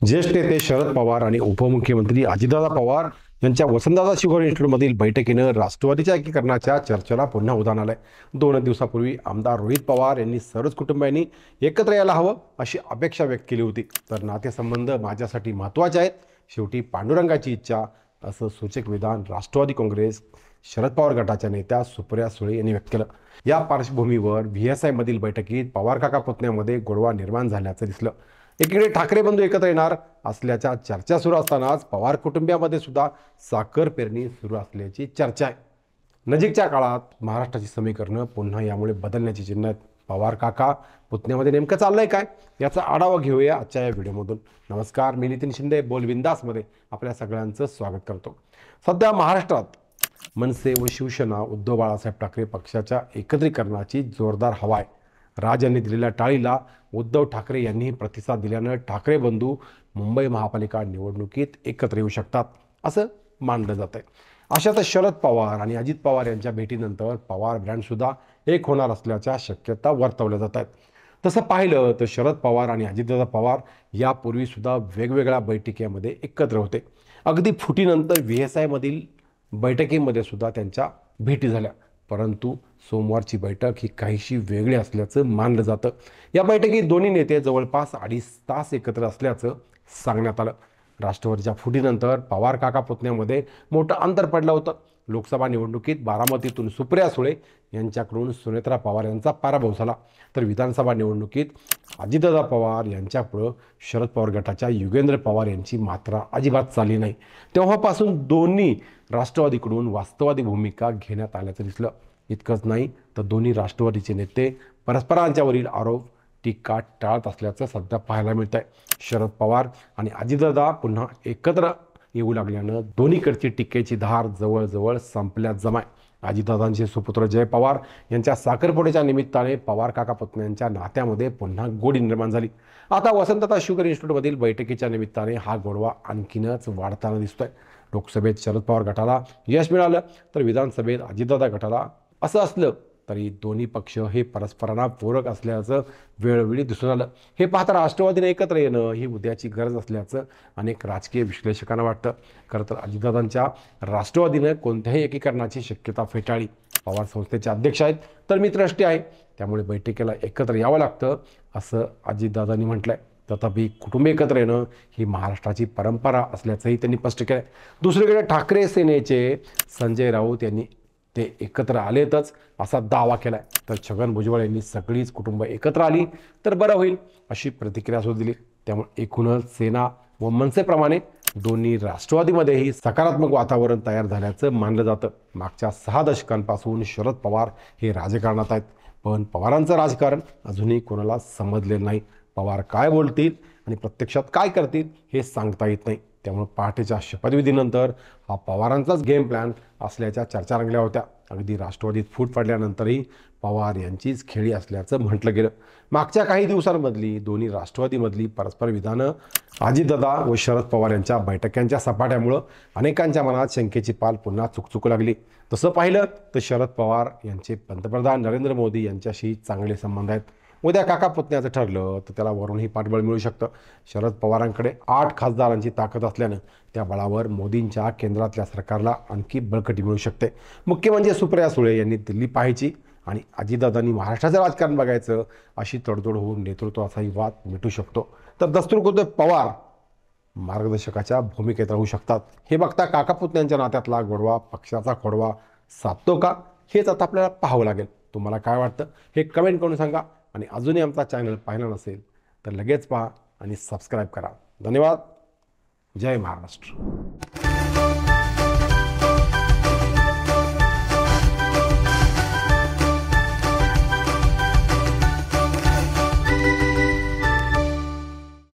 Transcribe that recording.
ज्येष्ठ नेते शरद पवार आणि उपमुख्यमंत्री अजितदादा पवार यांच्या वसंतदादा शुगर इन्स्टिट्यूटमधील बैठकीनं राष्ट्रवादीच्या एकीकरणाच्या चर्चेला पुन्हा उधाण आलंय। 2 दिवसापूर्वी आमदार रोहित पवार यांनी सर्वच कुटुंबियांनी एकत्र यायला हवं अशी अपेक्षा व्यक्त केली होती। तर नातेसंबंध माझ्यासाठी महत्त्वाचे आहेत, शेवटी पांडुरंगाची इच्छा, असं सूचक विधान राष्ट्रवादी काँग्रेस शरद पवार गटाच्या नेत्या सुप्रिया सुळे यांनी व्यक्त केलं। या पार्श्वभूमीवर VSI मधील बैठकीत पवार काका पुतण्यामध्ये गोडवा निर्माण झाल्याचं दिसलं। एकीकडे ठाकरे बंधू एकत्र येणार असल्याच्या चर्चा सुरू असतानाच पवार कुटुंबियामध्ये सुद्धा साखर पेरणी सुरू असल्याची चर्चा आहे। नजीकच्या काळात महाराष्ट्राची समीकरणं पुन्हा यामुळे बदलण्याची चिन्ह आहेत। पवार काका पुतण्यामध्ये नेमकं चाललंय काय याचा आढावा घेऊया आजच्या या व्हिडिओमधून। नमस्कार, मी नितीन शिंदे बोल बिंदासमध्ये आपल्या सगळ्यांचं स्वागत करतो। सध्या महाराष्ट्रात मनसे व शिवसेना उद्धव बाळासाहेब ठाकरे पक्षाच्या एकत्रीकरणाची जोरदार हवा आहे। राज यांनी दिलेल्या टाळीला उद्धव ठाकरे यांनी प्रतिसाद दिल्यानं ठाकरे बंधू मुंबई महापालिका निवडणुकीत एकत्र येऊ शकतात असं मानलं जात आहे। अशातच शरद पवार आणि अजित पवार यांच्या भेटीनंतर पवार ब्रँड सुद्धा एक होणार असल्याच्या शक्यता वर्तवल्या जात आहेत। तसं पाहिलं तर शरद पवार आणि अजितदादा पवार यापूर्वी सुद्धा वेगवेगळ्या बैठकीमध्ये एकत्र होते। अगदी फुटीनंतर VSI मधील बैठकीमध्ये सुद्धा त्यांच्या भेटी झाल्या, परंतु सोमवारची बैठक ही काहीशी वेगळी असल्याचं मानलं जातं। या बैठकीत दोन्ही नेते जवळपास 2.5 तास एकत्र असल्याचं सांगण्यात आलं। राष्ट्रवादीच्या फुटीनंतर पवार काका पुतण्यामध्ये मोठं अंतर पडलं होतं। लोकसभा निवडणुकीत बारामतीतून सुप्रिया सुळे यांच्याकडून सुनेत्रा पवार यांचा पराभव झाला, तर विधानसभा निवडणुकीत अजितदादा पवार यांच्यापुढं शरद पवार गटाच्या युगेंद्र पवार यांची मात्रा अजिबात चालली नाही। तेव्हापासून दोन्ही राष्ट्रवादीकडून वास्तववादी भूमिका घेण्यात आल्याचं दिसलं। इतकंच नाही तर दोन्ही राष्ट्रवादीचे नेते परस्परांच्यावरील आरोप टीका टाळत असल्याचं सध्या पाहायला मिळत आहे। शरद पवार आणि अजितदादा पुन्हा एकत्र येऊ लागल्यानं दोन्हीकडची टीकेची धार जवळजवळ संपल्यात जमाय। अजितदादांचे सुपुत्र जय पवार यांच्या साखरपुड्याच्या निमित्ताने पवार काका पुतण्यांच्या नात्यामध्ये पुन्हा गोडी निर्माण झाली। आता वसंतदादा शुगर इन्स्टिट्यूटमधील बैठकीच्या निमित्ताने हा गोडवा आणखीनच वाढताना दिसतोय। लोकसभेत शरद पवार गटाला यश मिळालं तर विधानसभेत अजितदादा गटाला असं असलं तरी दोन्ही पक्ष हे परस्परांना पूरक असल्याचं वेळोवेळी दिसून आलं। हे पाहता राष्ट्रवादीने एकत्र येणं ही उद्याची गरज असल्याचं अनेक राजकीय विश्लेषकांना वाटतं। खरं तर अजितदादांच्या राष्ट्रवादीनं कोणत्याही एकीकरणाची शक्यता फेटाळली। पवार संस्थेचे अध्यक्ष आहेत तर मी ट्रस्टी आहे, त्यामुळे बैठकीला एकत्र यावं लागतं असं अजितदादांनी म्हटलंय। तथापि कुटुंब एकत्र येणं ही महाराष्ट्राची परंपरा असल्याचंही त्यांनी स्पष्ट केलंय। दुसरीकडे ठाकरे सेनेचे संजय राऊत यांनी ते एकत्र आलेतच असा दावा केलाय, तर छगन भुजबळ यांनी सगळीच कुटुंब एकत्र आली तर बरं होईल अशी प्रतिक्रिया सुद्धा दिली। त्यामुळे एकूणच सेना व मनसेप्रमाणे दोन्ही राष्ट्रवादीमध्येही सकारात्मक वातावरण तयार झाल्याचं मानलं जातं। मागच्या 6 दशकांपासून शरद पवार हे राजकारणात आहेत, पण पवारांचं राजकारण अजूनही कोणाला समजलेलं नाही। पवार काय बोलतील आणि प्रत्यक्षात काय करतील हे सांगता येत नाही। त्यामुळे पहाटेच्या शपथविधीनंतर हा पवारांचाच गेम प्लॅन असल्याच्या चर्चा रंगल्या होत्या। अगदी राष्ट्रवादीत फूट पडल्यानंतरही पवार यांचीच खेळी असल्याचं म्हटलं गेलं। मागच्या काही दिवसांमधली दोन्ही राष्ट्रवादीमधली परस्पर विधानं, अजितदादा व शरद पवार यांच्या बैठकांच्या सपाट्यामुळं अनेकांच्या मनात शंकेची पाल पुन्हा चुकचुकू लागली। तसं पाहिलं तर शरद पवार यांचे पंतप्रधान नरेंद्र मोदी यांच्याशी चांगले संबंध आहेत। उद्या काका पुतण्याचं ठरलं तर त्याला वरूनही पाठबळ मिळू शकतं। शरद पवारांकडे 8 खासदारांची ताकद असल्यानं त्या बळावर मोदींच्या केंद्रातल्या सरकारला आणखी बळकटी मिळू शकते। मुख्य म्हणजे सुप्रिया सुळे यांनी दिल्ली पाहायची आणि अजितदादांनी महाराष्ट्राचं राजकारण बघायचं अशी तडजोड होऊन नेतृत्वाचाही वाद मिटू शकतो। तर दस्तूरकृत पवार मार्गदर्शकाच्या भूमिकेत राहू शकतात। हे बघता काका पुतण्यांच्या नात्यातला गोडवा पक्षाचा खोडवा साधतो का हेच आता आपल्याला पाहावं लागेल। तुम्हाला काय वाटतं हे कमेंट करून सांगा आणि अजूनही आमचा चॅनल पाहिला नसेल तर लगेच पहा आणि सबस्क्राईब करा। धन्यवाद। जय महाराष्ट्र।